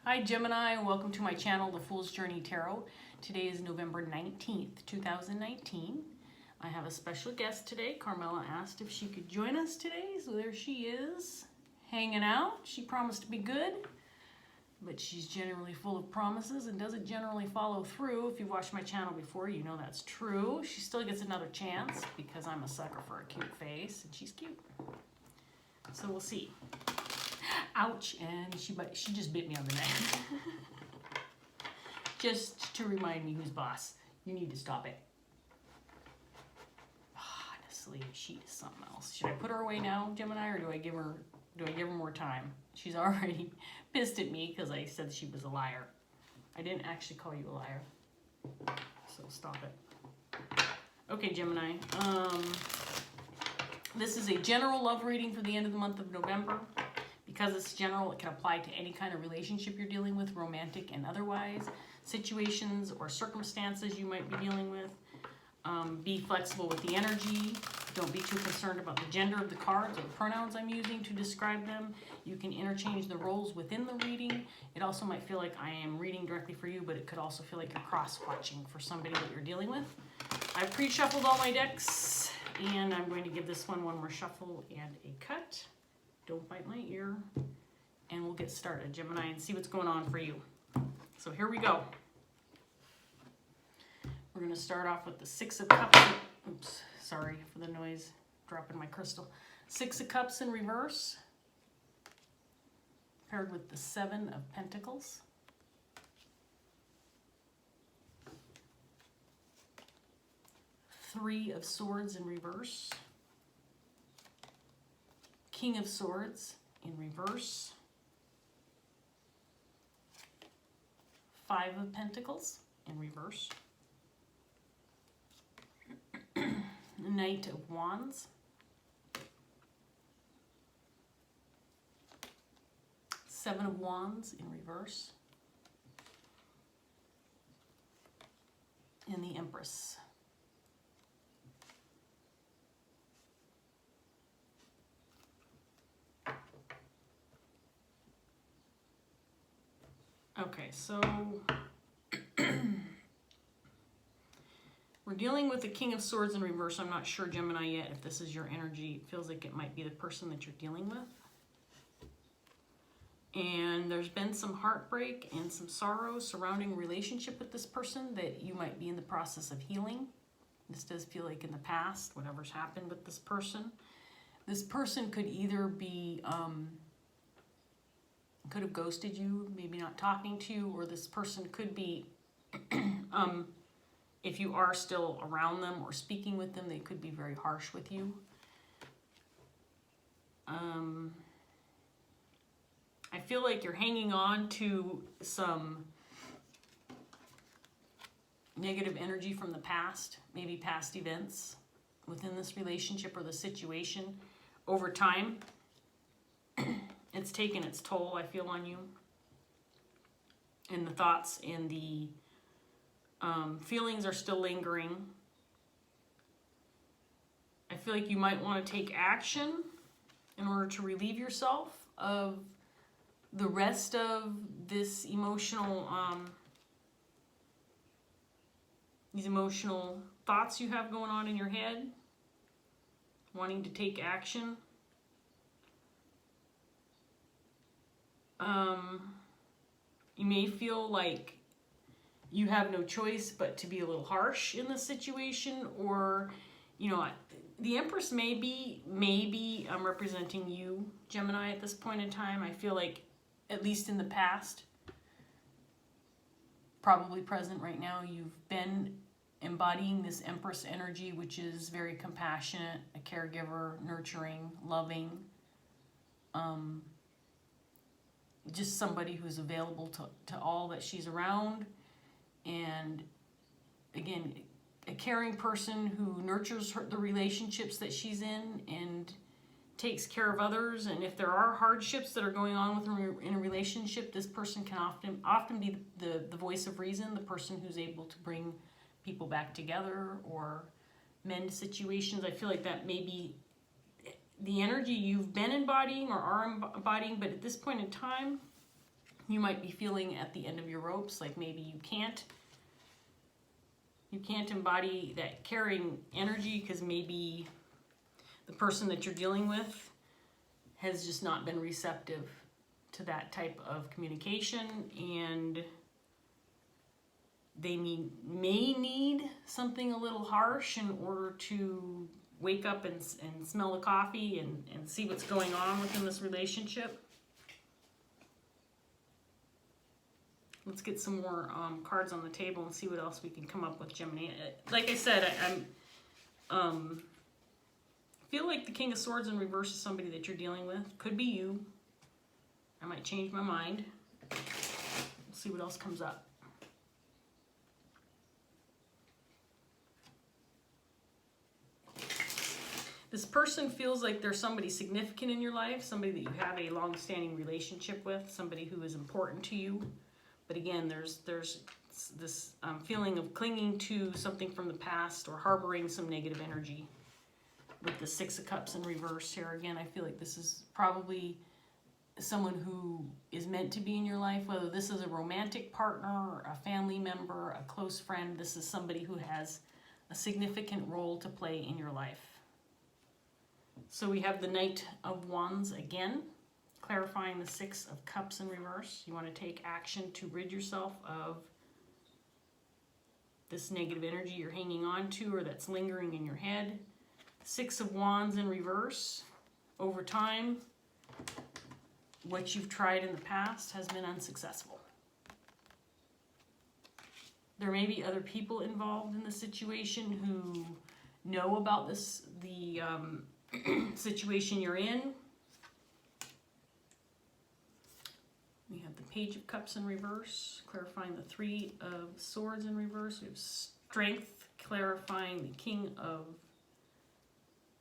Hi Gemini, welcome to my channel, The Fool's Journey Tarot. Today is November 19th, 2019. I have a special guest today. Carmela asked if she could join us today, so there she is, hanging out. She promised to be good, but she's generally full of promises and doesn't generally follow through. If you've watched my channel before, you know that's true. She still gets another chance because I'm a sucker for a cute face, and she's cute. So we'll see. Ouch, and she just bit me on the neck. Just to remind me who's boss. You need to stop it. Honestly, she is something else. Should I put her away now, Gemini, or do I give her more time? She's already pissed at me because I said she was a liar. I didn't actually call you a liar. So stop it. Okay, Gemini. This is a general love reading for the end of the month of November. Because it's general, it can apply to any kind of relationship you're dealing with, romantic and otherwise, situations or circumstances you might be dealing with. Be flexible with the energy. Don't be too concerned about the gender of the cards or the pronouns I'm using to describe them. You can interchange the roles within the reading. It also might feel like I am reading directly for you, but it could also feel like you're cross-watching for somebody that you're dealing with. I've pre-shuffled all my decks, and I'm going to give this one more shuffle and a cut. Don't bite my ear. And we'll get started, Gemini, and see what's going on for you. So here we go. We're going to start off with the Six of Cups. Oops, sorry for the noise. Dropping my crystal. Six of Cups in reverse. Paired with the Seven of Pentacles. Three of Swords in reverse. King of Swords in reverse. Five of Pentacles in reverse. Knight of Wands. Seven of Wands in reverse. And the Empress. Okay, so we're dealing with the King of Swords in reverse. I'm not sure, Gemini, yet if this is your energy. It feels like it might be the person that you're dealing with. And there's been some heartbreak and some sorrow surrounding a relationship with this person that you might be in the process of healing. This does feel like in the past, whatever's happened with this person. This person could either be... could have ghosted you, maybe not talking to you, or this person could be, if you are still around them or speaking with them, they could be very harsh with you. I feel like you're hanging on to some negative energy from the past, maybe past events within this relationship or the situation over time. It's taken its toll, I feel, on you. And the thoughts and the feelings are still lingering. I feel like you might want to take action in order to relieve yourself of the rest of this emotional, these emotional thoughts you have going on in your head. Wanting to take action. You may feel like you have no choice but to be a little harsh in this situation, or, you know, the Empress may be representing you, Gemini, at this point in time. I feel like, at least in the past, probably present right now, you've been embodying this Empress energy, which is very compassionate, a caregiver, nurturing, loving, just somebody who's available to all that she's around. And again, a caring person who nurtures the relationships that she's in and takes care of others. And if there are hardships that are going on with her in a relationship, this person can often be the voice of reason, the person who's able to bring people back together or mend situations. I feel like that may be the energy you've been embodying or are embodying, but at this point in time, You might be feeling at the end of your ropes, like maybe you can't embody that caring energy because maybe the person that you're dealing with has just not been receptive to that type of communication, and they may need something a little harsh in order to wake up and smell the coffee and see what's going on within this relationship. Let's get some more cards on the table and see what else we can come up with, Gemini. Like I said, I feel like the King of Swords in reverse is somebody that you're dealing with. Could be you. I might change my mind. We'll see what else comes up. This person feels like there's somebody significant in your life, somebody that you have a long-standing relationship with, somebody who is important to you. But again, there's this feeling of clinging to something from the past or harboring some negative energy. With the Six of Cups in reverse here, again, I feel like this is probably someone who is meant to be in your life, whether this is a romantic partner, a family member, a close friend. This is somebody who has a significant role to play in your life. So we have the Knight of Wands again, clarifying the Six of Cups in reverse. You want to take action to rid yourself of this negative energy you're hanging on to or that's lingering in your head. Six of Wands in reverse. Over time, what you've tried in the past has been unsuccessful. There may be other people involved in the situation who know about the situation you're in. We have the Page of Cups in reverse, clarifying the Three of Swords in reverse. We have Strength, clarifying the King of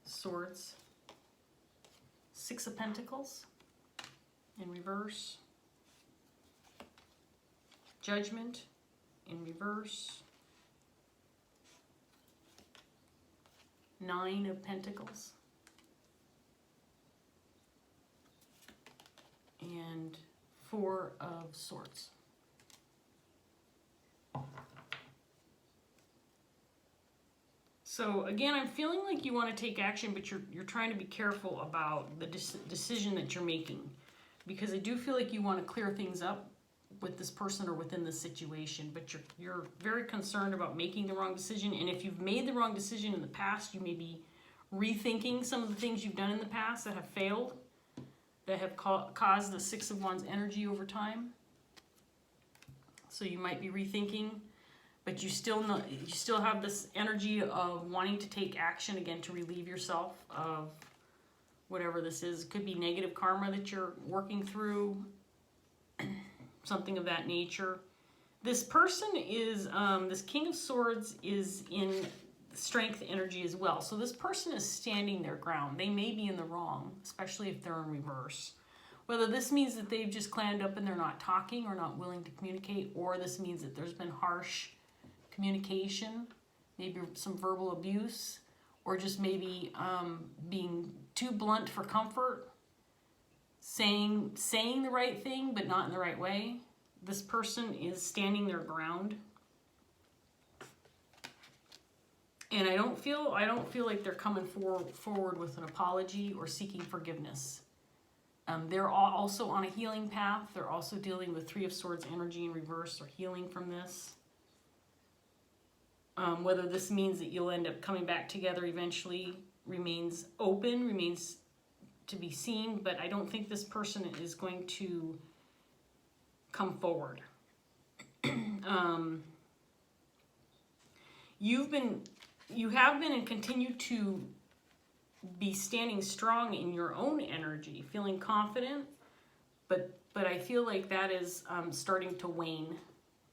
Swords. Six of Pentacles in reverse. Judgment in reverse. Nine of Pentacles. And Four of Swords. So again, I'm feeling like you want to take action, but you're trying to be careful about the decision that you're making, because I do feel like you want to clear things up with this person or within this situation, but you're very concerned about making the wrong decision. And if you've made the wrong decision in the past, you may be rethinking some of the things you've done in the past that have failed, that have caused the Six of Wands energy over time. So you might be rethinking, but you still have this energy of wanting to take action again to relieve yourself of whatever this is. It could be negative karma that you're working through, something of that nature. This person is, this King of Swords is in strength energy as well. So this person is standing their ground. They may be in the wrong, especially if they're in reverse. Whether this means that they've just clammed up and they're not talking or not willing to communicate, or this means that there's been harsh communication, maybe some verbal abuse, or just maybe being too blunt for comfort, saying the right thing but not in the right way. This person is standing their ground, and I don't feel like they're coming forward with an apology or seeking forgiveness. They're also on a healing path. They're also dealing with Three of Swords energy in reverse, or healing from this. Whether this means that you'll end up coming back together eventually remains open, remains to be seen, but I don't think this person is going to come forward. You have been and continue to be standing strong in your own energy, feeling confident, but I feel like that is starting to wane.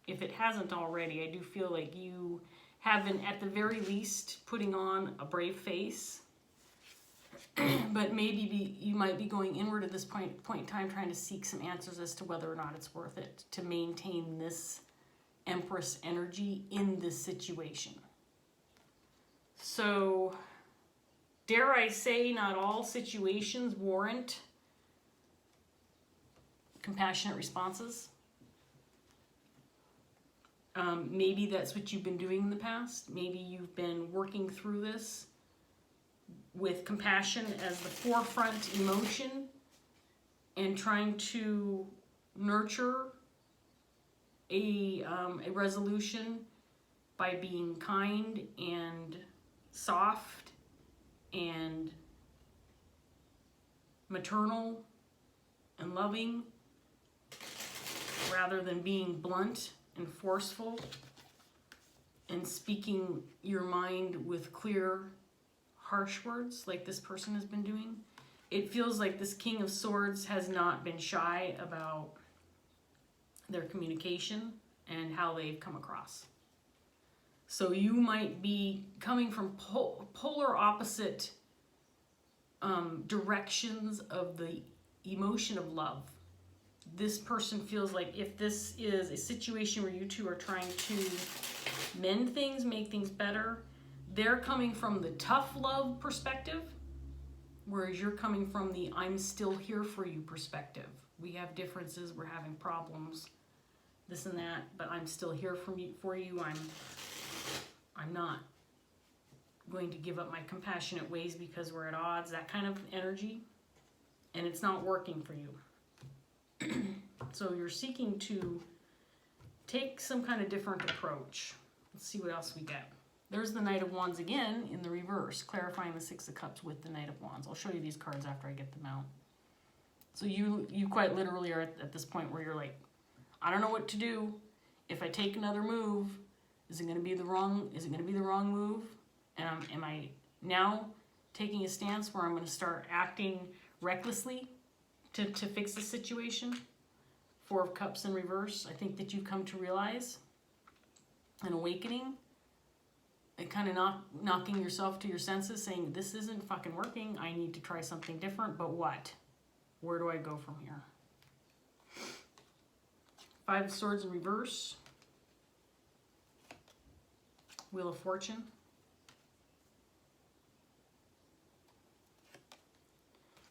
If it hasn't already, I do feel like you have been, at the very least, putting on a brave face, but maybe you might be going inward at this point in time, trying to seek some answers as to whether or not it's worth it to maintain this Empress energy in this situation. So, dare I say, not all situations warrant compassionate responses. Maybe that's what you've been doing in the past. Maybe you've been working through this with compassion as the forefront emotion and trying to nurture a resolution by being kind and soft and maternal and loving rather than being blunt and forceful and speaking your mind with clear, harsh words like this person has been doing. It feels like this King of Swords has not been shy about their communication and how they've come across. So you might be coming from polar opposite directions of the emotion of love. This person feels like if this is a situation where you two are trying to mend things, make things better, they're coming from the tough love perspective, whereas you're coming from the I'm still here for you perspective. We have differences, we're having problems, this and that, but I'm still here for you. I'm not going to give up my compassionate ways because we're at odds, that kind of energy, and it's not working for you. So you're seeking to take some kind of different approach. Let's see what else we get. There's the Knight of Wands again in the reverse, clarifying the Six of Cups with the Knight of Wands. I'll show you these cards after I get them out. So you quite literally are at this point where you're like, I don't know what to do. If I take another move, is it going to be the wrong move? And am I now taking a stance where I'm going to start acting recklessly to fix the situation? Four of Cups in reverse. I think that you've come to realize an awakening and kind of knocking yourself to your senses, saying, this isn't fucking working. I need to try something different, but what? Where do I go from here? Five of Swords in reverse. Wheel of Fortune.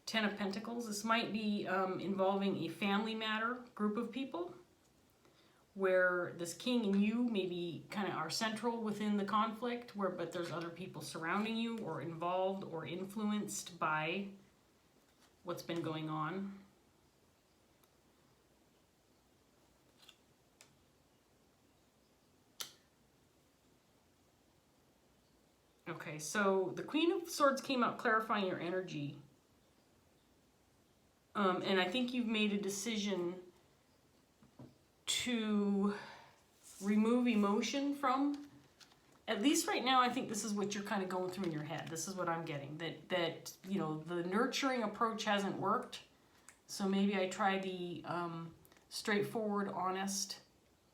Ten of Pentacles. This might be involving a family matter, group of people, where this king and you maybe kind of are central within the conflict, but there's other people surrounding you or involved or influenced by what's been going on. Okay, so the Queen of Swords came out clarifying your energy. And I think you've made a decision to remove emotion from, at least right now, I think this is what you're kind of going through in your head. This is what I'm getting, that you know, the nurturing approach hasn't worked. So maybe I try the straightforward, honest,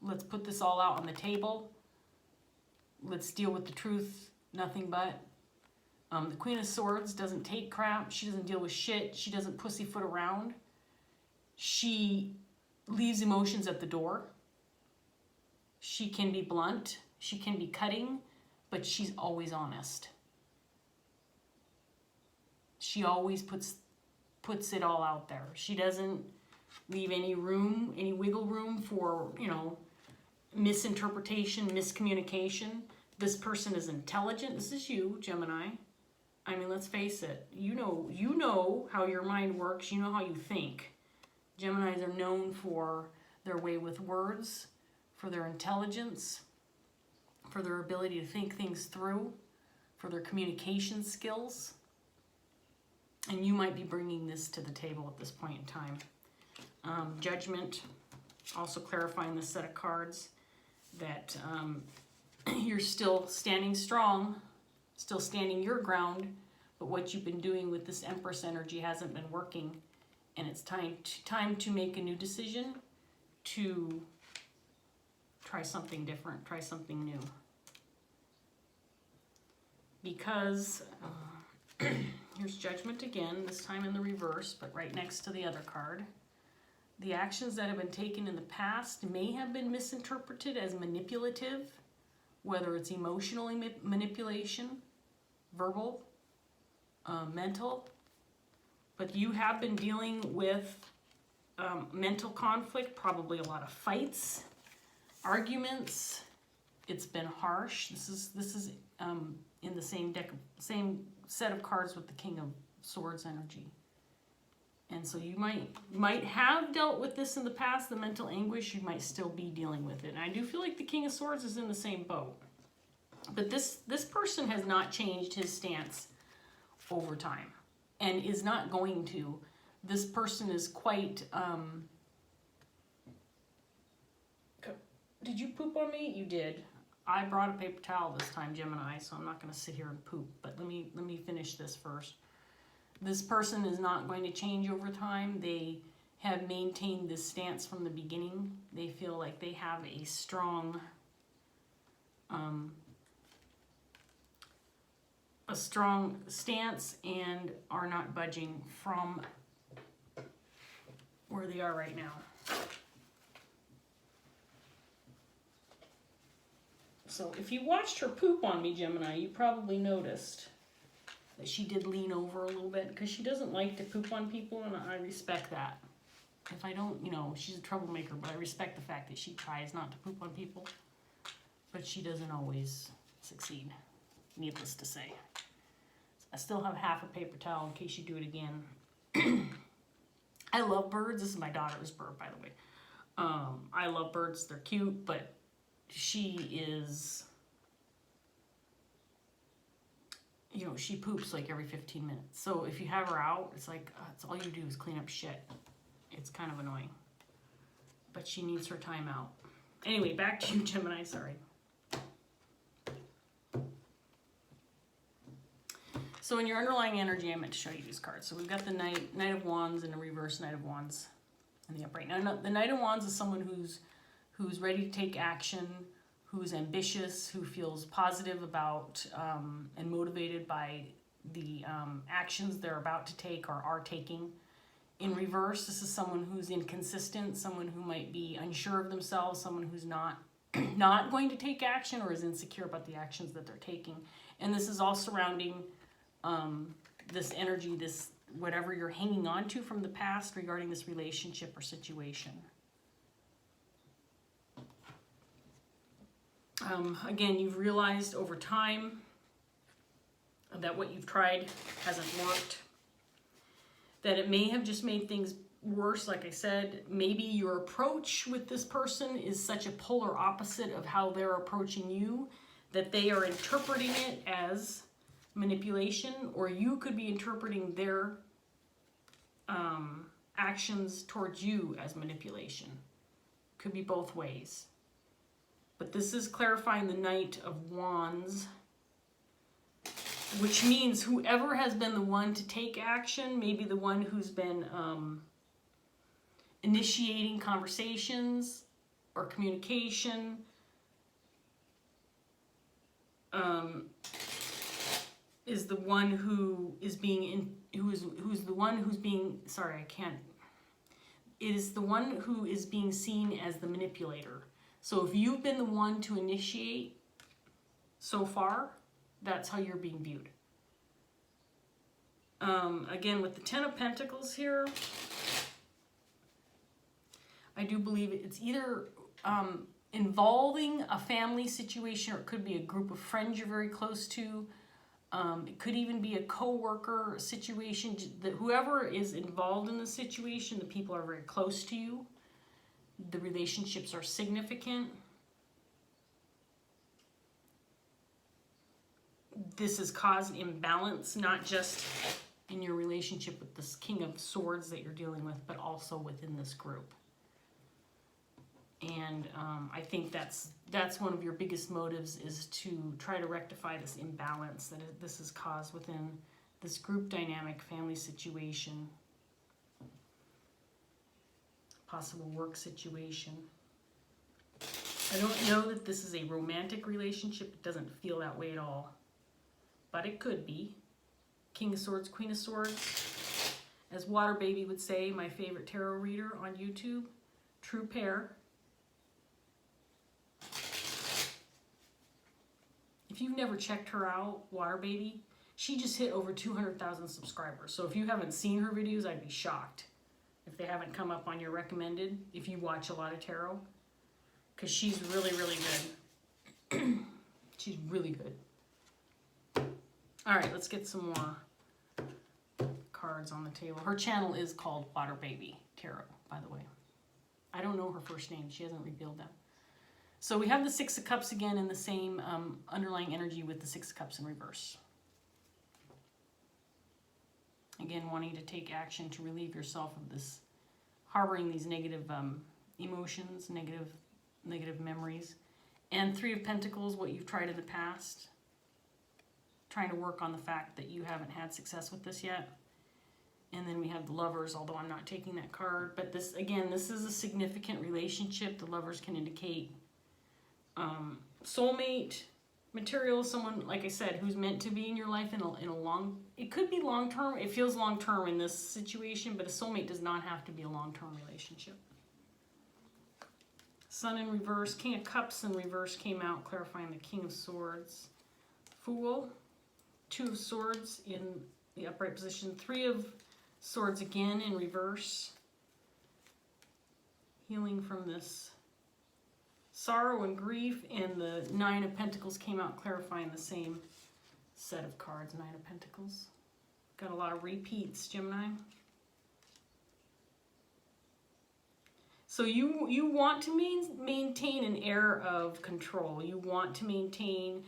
let's put this all out on the table. Let's deal with the truth, nothing but. The Queen of Swords doesn't take crap. She doesn't deal with shit. She doesn't pussyfoot around. She leaves emotions at the door. She can be blunt. She can be cutting, but she's always honest. She always puts it all out there. She doesn't leave any room, any wiggle room for, you know, misinterpretation, miscommunication. This person is intelligent. This is you, Gemini. I mean, let's face it. You know how your mind works. You know how you think. Geminis are known for their way with words, for their intelligence, for their ability to think things through, for their communication skills. And you might be bringing this to the table at this point in time. Judgment, also clarifying this set of cards, that you're still standing strong, still standing your ground, but what you've been doing with this Empress energy hasn't been working, and it's time to make a new decision, to try something different, try something new. Because here's Judgment again, this time in the reverse, but right next to the other card. The actions that have been taken in the past may have been misinterpreted as manipulative, whether it's emotional manipulation, verbal, mental, but you have been dealing with mental conflict, probably a lot of fights, arguments. It's been harsh. This is in the same deck, same set of cards with the King of Swords energy. And so you might have dealt with this in the past, the mental anguish. You might still be dealing with it. And I do feel like the King of Swords is in the same boat. But this person has not changed his stance over time and is not going to. This person is quite... Did you poop on me? You did. I brought a paper towel this time, Gemini, so I'm not going to sit here and poop. But let me finish this first. This person is not going to change over time. They have maintained this stance from the beginning. They feel like they have a strong stance and are not budging from where they are right now. So if you watched her poop on me, Gemini, you probably noticed that she did lean over a little bit because she doesn't like to poop on people, and I respect that. If I don't, you know, she's a troublemaker, but I respect the fact that she tries not to poop on people, but she doesn't always succeed, needless to say. I still have half a paper towel in case you do it again. I love birds. This is my daughter's bird, by the way. I love birds. They're cute, but she is, you know, she poops like every 15 minutes. So if you have her out, it's like, it's all you do is clean up shit. It's kind of annoying. But she needs her time out. Anyway, back to you, Gemini, sorry. So in your underlying energy, I meant to show you these cards. So we've got the Knight of Wands and the reverse Knight of Wands in the upright. Now, the Knight of Wands is someone who's ready to take action, who's ambitious, who feels positive about and motivated by the actions they're about to take or are taking. In reverse, this is someone who's inconsistent, someone who might be unsure of themselves, someone who's not going to take action or is insecure about the actions that they're taking. And this is all surrounding this energy, this whatever you're hanging on to from the past regarding this relationship or situation. Again, you've realized over time that what you've tried hasn't worked, that it may have just made things worse. Like I said, maybe your approach with this person is such a polar opposite of how they're approaching you that they are interpreting it as manipulation, or you could be interpreting their actions towards you as manipulation. Could be both ways. But this is clarifying the Knight of Wands, which means whoever has been the one to take action, maybe the one who's been initiating conversations or communication, is the one who is being it is the one who is being seen as the manipulator. So if you've been the one to initiate so far, that's how you're being viewed. Again, with the Ten of Pentacles here, I do believe it's either involving a family situation, or it could be a group of friends you're very close to. It could even be a co-worker situation. That whoever is involved in the situation, the people are very close to you. The relationships are significant. This has caused imbalance, not just in your relationship with this King of Swords that you're dealing with, but also within this group. And I think that's one of your biggest motives, is to try to rectify this imbalance that this has caused within this group dynamic, family situation, possible work situation. I don't know that this is a romantic relationship. It doesn't feel that way at all. But it could be. King of Swords, Queen of Swords. As Water Baby would say, my favorite tarot reader on YouTube. True pair. If you've never checked her out, Water Baby, she just hit over 200,000 subscribers. So if you haven't seen her videos, I'd be shocked. if they haven't come up on your recommended, if you watch a lot of tarot, because she's really, really good. She's really good. All right, let's get some more cards on the table. Her channel is called Water Baby Tarot, by the way. I don't know her first name. She hasn't revealed that. So we have the Six of Cups again in the same underlying energy with the Six of Cups in reverse. Again, wanting to take action to relieve yourself of this, harboring these negative emotions, negative memories. And Three of Pentacles, what you've tried in the past. Trying to work on the fact that you haven't had success with this yet. And then we have the Lovers, although I'm not taking that card. But this, again, this is a significant relationship. The Lovers can indicate soulmate material, someone, like I said, who's meant to be in your life in a long, it could be long term. It feels long term in this situation, but a soulmate does not have to be a long term relationship. Sun in reverse, King of Cups in reverse came out, clarifying the King of Swords. Fool, Two of Swords in the upright position, Three of Swords again in reverse. Healing from this sorrow and grief, and the Nine of Pentacles came out, clarifying the same set of cards, Nine of Pentacles. Got a lot of repeats, Gemini. So you want to maintain an air of control. You want to maintain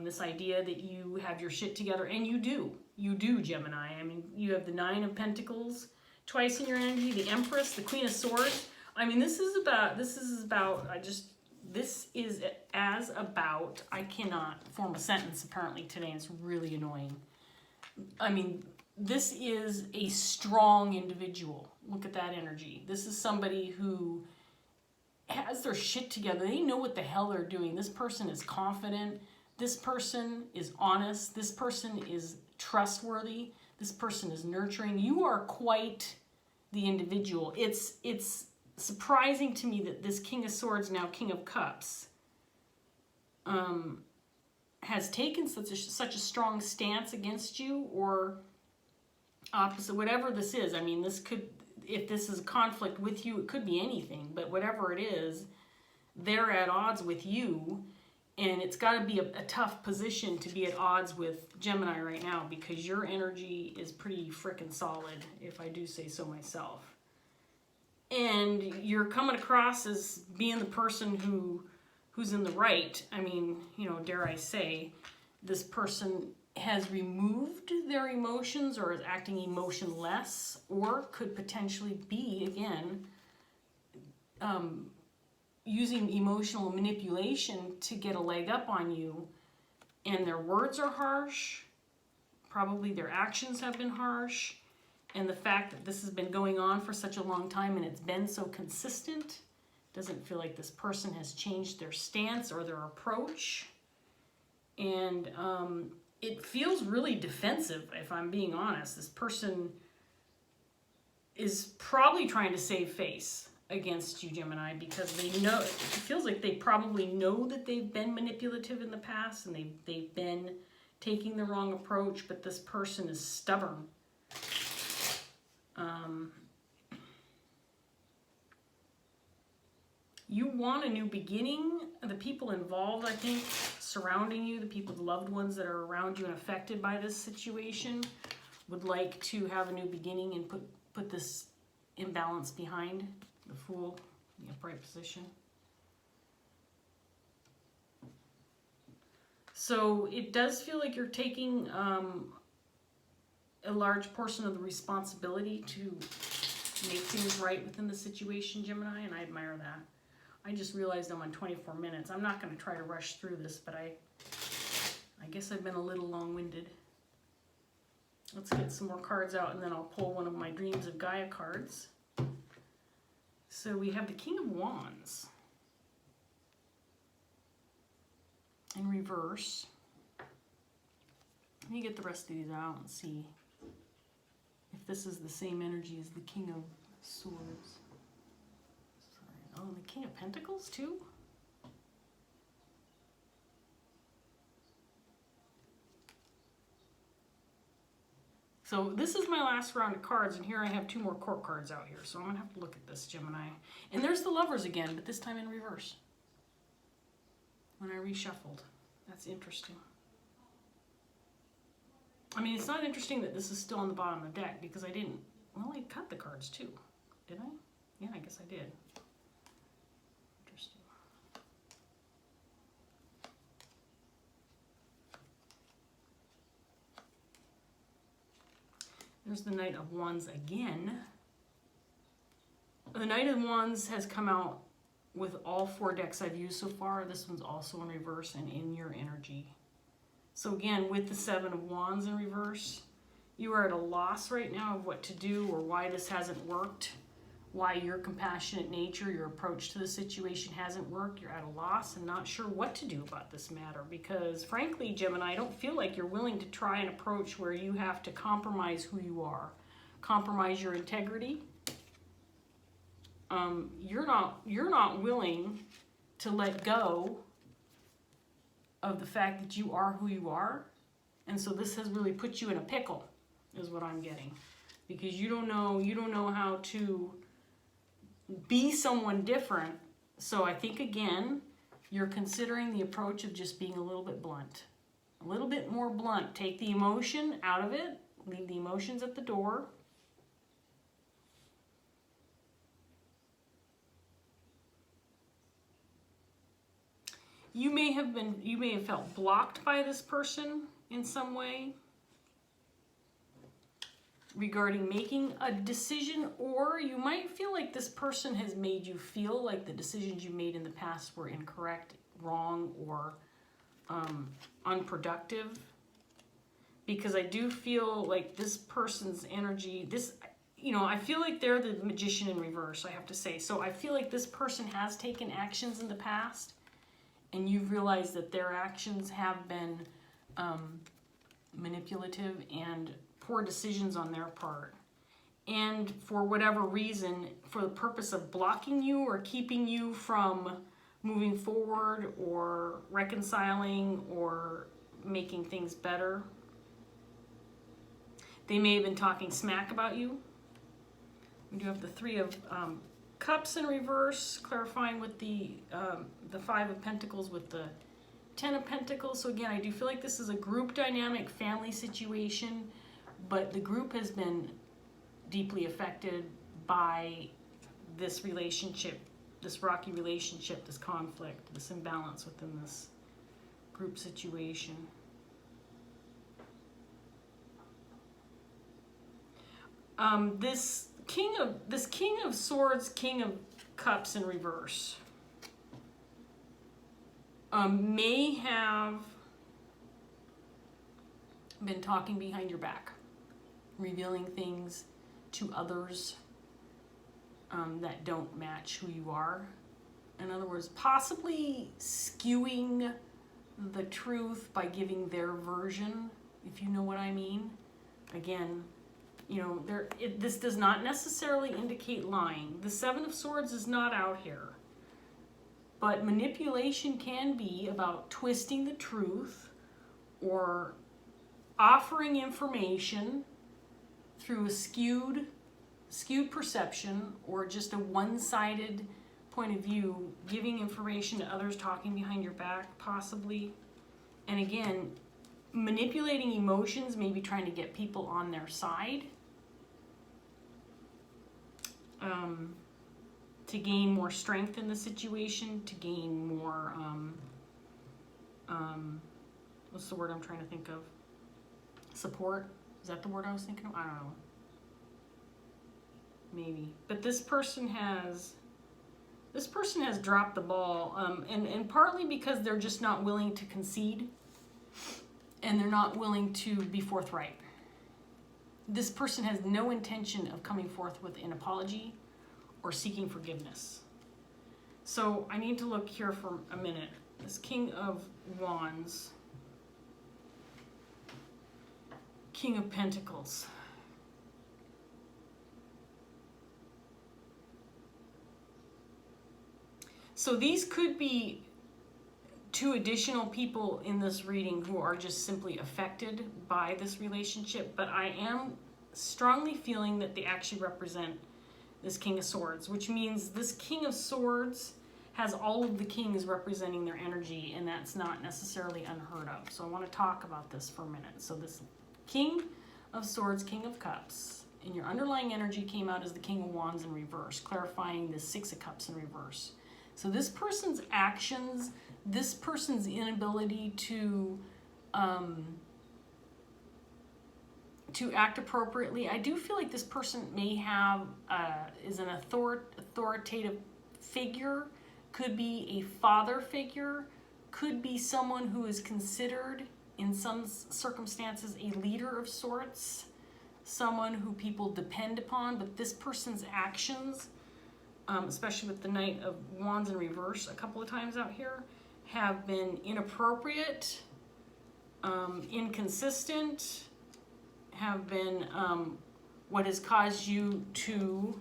this idea that you have your shit together, and you do. You do, Gemini. I mean, you have the Nine of Pentacles twice in your energy, the Empress, the Queen of Swords. I mean, I cannot form a sentence apparently today. It's really annoying. I mean, this is a strong individual. Look at that energy. This is somebody who has their shit together. They know what the hell they're doing. This person is confident. This person is honest. This person is trustworthy. This person is nurturing. You are quite the individual. It's surprising to me that this King of Swords, now King of Cups, has taken such a strong stance against you, or opposite, whatever this is. I mean, this could, if this is a conflict with you, it could be anything, but whatever it is, they're at odds with you, and it's got to be a tough position to be at odds with Gemini right now, because your energy is pretty freaking solid, if I do say so myself. And you're coming across as being the person who's in the right. I mean, you know, dare I say, this person has removed their emotions or is acting emotionless, or could potentially be, again, using emotional manipulation to get a leg up on you. And their words are harsh. Probably their actions have been harsh. And the fact that this has been going on for such a long time and it's been so consistent, doesn't feel like this person has changed their stance or their approach. And it feels really defensive, if I'm being honest. This person is probably trying to save face against you, Gemini, because they know, it feels like they probably know that they've been manipulative in the past and they've been taking the wrong approach, but this person is stubborn. You want a new beginning. The people involved, I think, surrounding you, the people, the loved ones that are around you and affected by this situation, would like to have a new beginning and put this imbalance behind. The Fool, the upright position. So it does feel like you're taking a large portion of the responsibility to make things right within the situation, Gemini, and I admire that. I just realized I'm on 24 minutes. I'm not going to try to rush through this, but I guess I've been a little long-winded. Let's get some more cards out, and then I'll pull one of my Dreams of Gaia cards. So we have the King of Wands in reverse. Let me get the rest of these out and see if this is the same energy as the King of Swords. Oh, and the King of Pentacles too? So this is my last round of cards, and here I have 2 more court cards out here. So I'm gonna have to look at this, Gemini. And there's the Lovers again, but this time in reverse. When I reshuffled. That's interesting. I mean, it's not interesting that this is still on the bottom of the deck because I didn't, well, I cut the cards too. Did I? Yeah, I guess I did. Interesting. There's the Knight of Wands again. The Knight of Wands has come out with all 4 decks I've used so far. This one's also in reverse and in your energy. So again, with the 7 of Wands in reverse, you are at a loss right now of what to do or why this hasn't worked, why your compassionate nature, your approach to the situation hasn't worked. You're at a loss and not sure what to do about this matter because frankly, Gemini, I don't feel like you're willing to try an approach where you have to compromise who you are, compromise your integrity. You're not willing to let go of the fact that you are who you are, and so this has really put you in a pickle, is what I'm getting, because you don't know how to be someone different. So I think again, you're considering the approach of just being a little bit blunt, a little bit more blunt. Take the emotion out of it, leave the emotions at the door. You may have felt blocked by this person in some way regarding making a decision, or you might feel like this person has made you feel like the decisions you made in the past were incorrect, wrong, or unproductive. Because I do feel like this person's energy, I feel like they're the Magician in reverse, I have to say. So I feel like this person has taken actions in the past, and you've realized that their actions have been manipulative and poor decisions on their part. And for whatever reason, for the purpose of blocking you or keeping you from moving forward or reconciling or making things better, they may have been talking smack about you. We do have the 3 of Cups in reverse, clarifying with the 5 of Pentacles with the 10 of Pentacles. So again, I do feel like this is a group dynamic family situation, but the group has been deeply affected by this relationship, this rocky relationship, this conflict, this imbalance within this group situation. This King of Swords, King of Cups in reverse may have been talking behind your back, revealing things to others that don't match who you are. In other words, possibly skewing the truth by giving their version, if you know what I mean. Again, this does not necessarily indicate lying. The 7 of Swords is not out here. But manipulation can be about twisting the truth or offering information through a skewed perception or just a one-sided point of view, giving information to others, talking behind your back, possibly. And again, manipulating emotions, maybe trying to get people on their side. To gain more strength in the situation, to gain more, what's the word I'm trying to think of? Support? Is that the word I was thinking of? I don't know. Maybe. But this person has dropped the ball, and partly because they're just not willing to concede, and they're not willing to be forthright. This person has no intention of coming forth with an apology or seeking forgiveness. So I need to look here for a minute. This King of Wands, King of Pentacles. So these could be two additional people in this reading who are just simply affected by this relationship, but I am strongly feeling that they actually represent this King of Swords, which means this King of Swords has all of the kings representing their energy, and that's not necessarily unheard of. So I want to talk about this for a minute. So this King of Swords, King of Cups, and your underlying energy came out as the King of Wands in reverse, clarifying the Six of Cups in reverse. So this person's actions, this person's inability to act appropriately, I do feel like this person may have, is an authoritative figure, could be a father figure, could be someone who is considered in some circumstances a leader of sorts, someone who people depend upon, but this person's actions, especially with the Knight of Wands in reverse a couple of times out here, have been inappropriate, inconsistent, have been what has caused you to,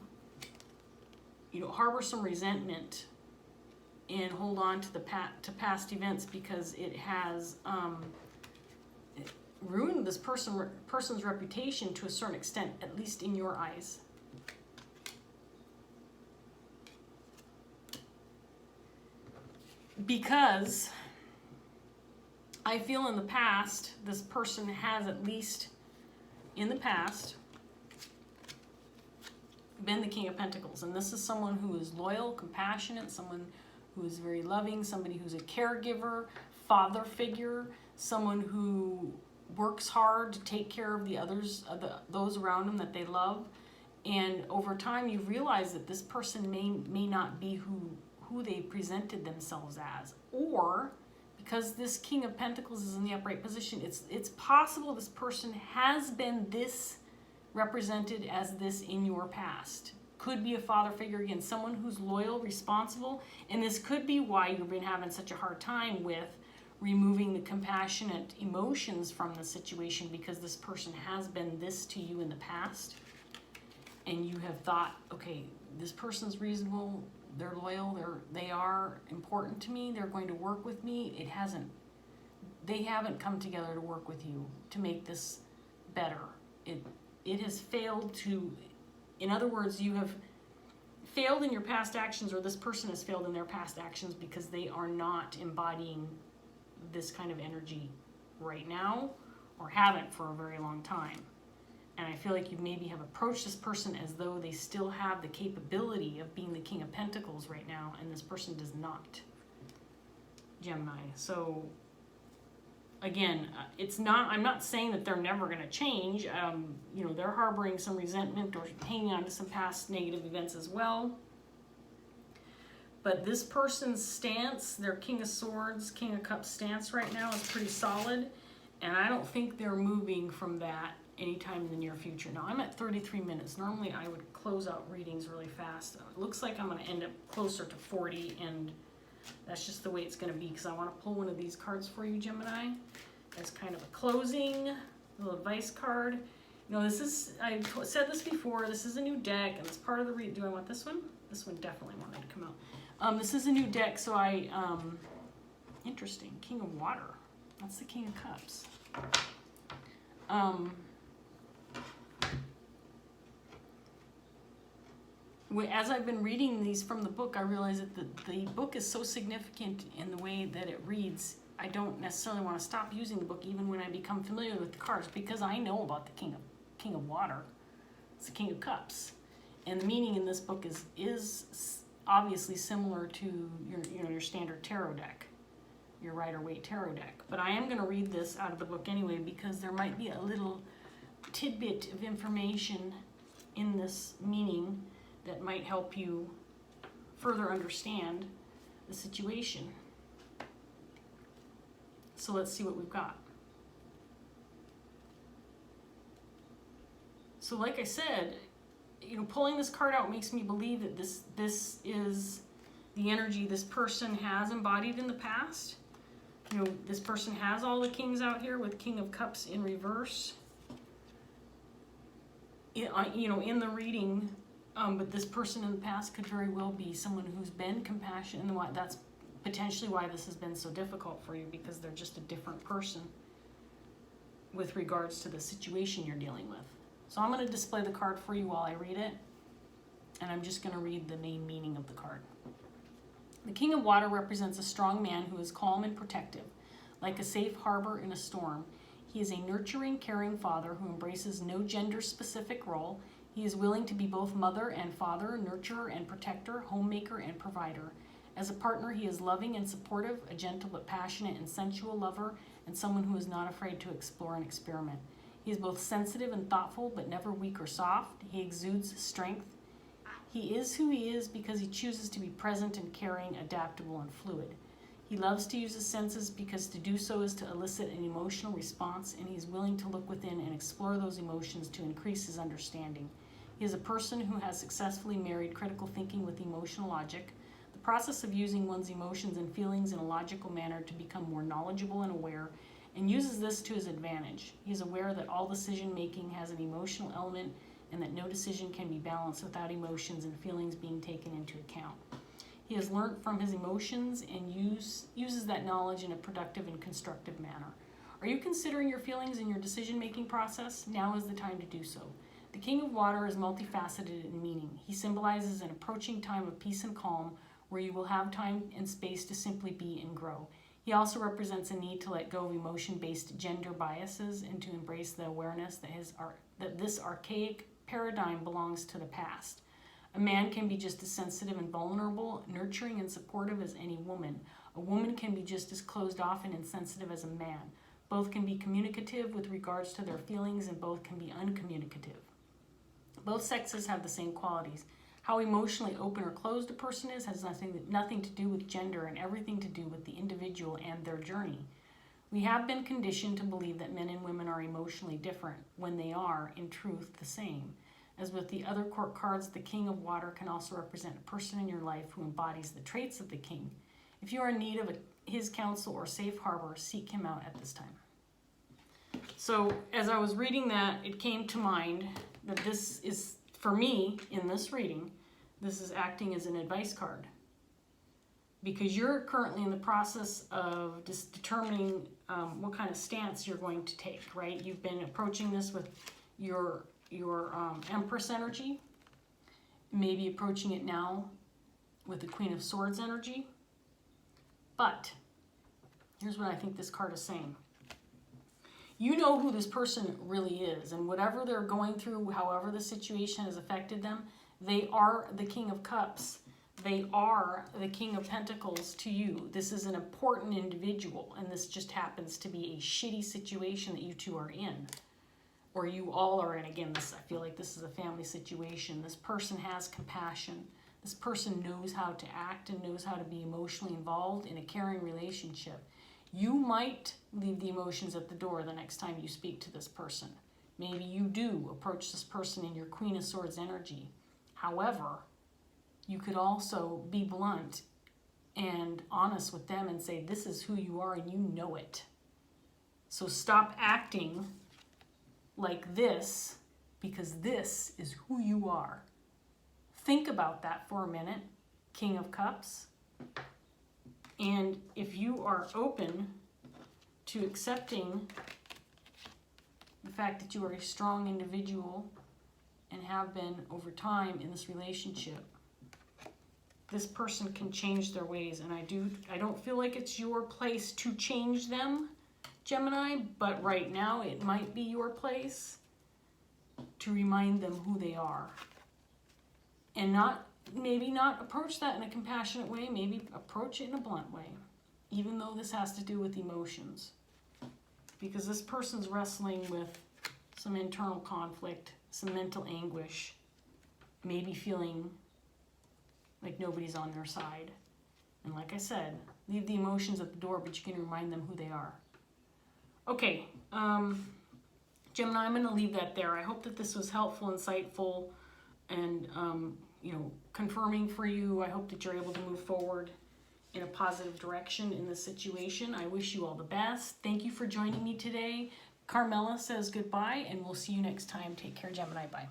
harbor some resentment and hold on to past events, because it has ruined this person's reputation to a certain extent, at least in your eyes. Because I feel in the past, this person has, at least in the past, been the King of Pentacles. And this is someone who is loyal, compassionate, someone who is very loving, somebody who's a caregiver, father figure, someone who works hard to take care of the others, those around them that they love. And over time, you realize that this person may not be who they presented themselves as. Or, because this King of Pentacles is in the upright position, it's possible this person has been this represented as this in your past. Could be a father figure, again, someone who's loyal, responsible, and this could be why you've been having such a hard time with removing the compassionate emotions from the situation, because this person has been this to you in the past, and you have thought, okay, this person's reasonable, they're loyal, they are important to me, they're going to work with me. They haven't come together to work with you to make this better. It has failed to, in other words, you have failed in your past actions, or this person has failed in their past actions because they are not embodying this kind of energy right now, or haven't for a very long time. And I feel like you maybe have approached this person as though they still have the capability of being the King of Pentacles right now, and this person does not, Gemini. So again, I'm not saying that they're never going to change. They're harboring some resentment or hanging on to some past negative events as well. But this person's stance, their King of Swords, King of Cups stance right now is pretty solid. And I don't think they're moving from that anytime in the near future. Now, I'm at 33 minutes. Normally, I would close out readings really fast. It looks like I'm going to end up closer to 40, and that's just the way it's going to be, because I want to pull one of these cards for you, Gemini, as kind of a closing little advice card. This is, I said this before, this is a new deck, and it's part of the read. Do I want this one? This one definitely wanted to come out. This is a new deck, so interesting, King of Water. That's the King of Cups. As I've been reading these from the book, I realize that the book is so significant in the way that it reads. I don't necessarily want to stop using the book even when I become familiar with the cards, because I know about the King of Water. It's the King of Cups, and the meaning in this book is obviously similar to your standard tarot deck, your Rider-Waite tarot deck. But I am going to read this out of the book anyway, because there might be a little tidbit of information in this meaning that might help you further understand the situation. So let's see what we've got. So like I said, pulling this card out makes me believe that this is the energy this person has embodied in the past. This person has all the kings out here with King of Cups in reverse. In the reading, but this person in the past could very well be someone who's been compassionate, and that's potentially why this has been so difficult for you, because they're just a different person with regards to the situation you're dealing with. So I'm going to display the card for you while I read it, and I'm just going to read the main meaning of the card. The King of Water represents a strong man who is calm and protective, like a safe harbor in a storm. He is a nurturing, caring father who embraces no gender-specific role. He is willing to be both mother and father, nurturer and protector, homemaker and provider. As a partner, he is loving and supportive, a gentle but passionate and sensual lover, and someone who is not afraid to explore and experiment. He is both sensitive and thoughtful, but never weak or soft. He exudes strength. He is who he is because he chooses to be present and caring, adaptable and fluid. He loves to use his senses because to do so is to elicit an emotional response, and he's willing to look within and explore those emotions to increase his understanding. He is a person who has successfully married critical thinking with emotional logic, the process of using one's emotions and feelings in a logical manner to become more knowledgeable and aware, and uses this to his advantage. He is aware that all decision-making has an emotional element and that no decision can be balanced without emotions and feelings being taken into account. He has learned from his emotions and uses that knowledge in a productive and constructive manner. Are you considering your feelings in your decision-making process? Now is the time to do so. The King of Water is multifaceted in meaning. He symbolizes an approaching time of peace and calm where you will have time and space to simply be and grow. He also represents a need to let go of emotion-based gender biases and to embrace the awareness that this archaic paradigm belongs to the past. A man can be just as sensitive and vulnerable, nurturing and supportive as any woman. A woman can be just as closed off and insensitive as a man. Both can be communicative with regards to their feelings, and both can be uncommunicative. Both sexes have the same qualities. How emotionally open or closed a person is has nothing to do with gender and everything to do with the individual and their journey. We have been conditioned to believe that men and women are emotionally different when they are, in truth, the same. As with the other court cards, the King of Water can also represent a person in your life who embodies the traits of the king. If you are in need of his counsel or safe harbor, seek him out at this time. So as I was reading that, it came to mind that this is, for me, in this reading, this is acting as an advice card. Because you're currently in the process of just determining what kind of stance you're going to take, right? You've been approaching this with your Empress energy, maybe approaching it now with the Queen of Swords energy. But here's what I think this card is saying. You know who this person really is, and whatever they're going through, however the situation has affected them, they are the King of Cups. They are the King of Pentacles to you. This is an important individual, and this just happens to be a shitty situation that you two are in. Or you all are in. Again, I feel like this is a family situation. This person has compassion. This person knows how to act and knows how to be emotionally involved in a caring relationship. You might leave the emotions at the door the next time you speak to this person. Maybe you do approach this person in your Queen of Swords energy. However, you could also be blunt and honest with them and say, this is who you are and you know it. So stop acting like this, because this is who you are. Think about that for a minute, King of Cups. And if you are open to accepting the fact that you are a strong individual and have been over time in this relationship, this person can change their ways. And I don't feel like it's your place to change them, Gemini, but right now it might be your place to remind them who they are. And maybe not approach that in a compassionate way, maybe approach it in a blunt way, even though this has to do with emotions. Because this person's wrestling with some internal conflict, some mental anguish, maybe feeling like nobody's on their side. And like I said, leave the emotions at the door, but you can remind them who they are. Okay, Gemini, I'm going to leave that there. I hope that this was helpful, insightful, and confirming for you. I hope that you're able to move forward in a positive direction in this situation. I wish you all the best. Thank you for joining me today. Carmela says goodbye, and we'll see you next time. Take care, Gemini. Bye.